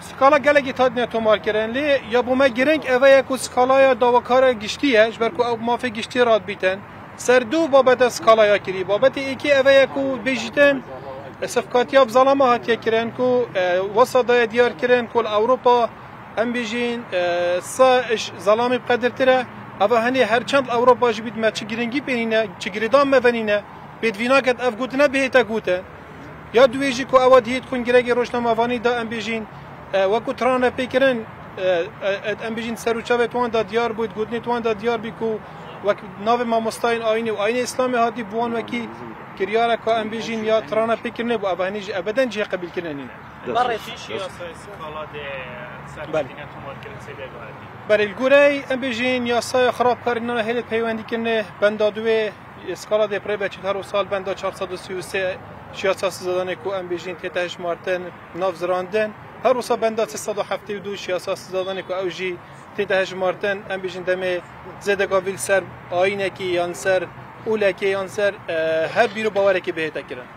سکالا گلگی تاد نه تومار کردن لی یا بوم گرنگ اوه کو سکالای داوکار گشتیه جبر کو او مافی گشتی راد بیتن سر دو بابت سکالای کری بابت ایکی اوه کو بیجتن صفقاتیاب ظلمه هاتیه کرن کو وسط دیار کرن کل اروپا ام بیجین ساش ظلامی بقدر تره اوه هنی هر چند اروپا جبید ما چه گرنگی بینینه چه گریدان مفنینه بدوینا کت اف گوتنه بهتا گوته یا دویجی کو اواد هیت کن گرگی روشنامه‌وانی دا ام بیجین وکو ترانه پیکرن ام بیجین سروچاوه توان دا دیار بود گوتنی توان دا دیار بی کو وک ناو ما مستاین آینی و آینی اسلامی هاتی بوان وکی کریاره که ام بیجین یا ترانه پیکرنه بو اوه هنیج ابدا جه قبیل کرنینه برای چی یا سکالا ده سرچینه تومار کردن سیده گاهی برای الگوری ام بیجین یا سای خراب کارینانه هلیت پیوندی کنه بندادوی اسکالا ده پری بچه هر سال بندا 433 شیاساس زدن کو ام بیجین تهش مارتن ناف زراندن هر روز بندا 372 شیاساس زدن کو اوجی تهش مارتن ام بیجین دمه زدگاویل سر آینه کی یان سر اوله کی یان سر هر بیرو باوره کی بهتا کرن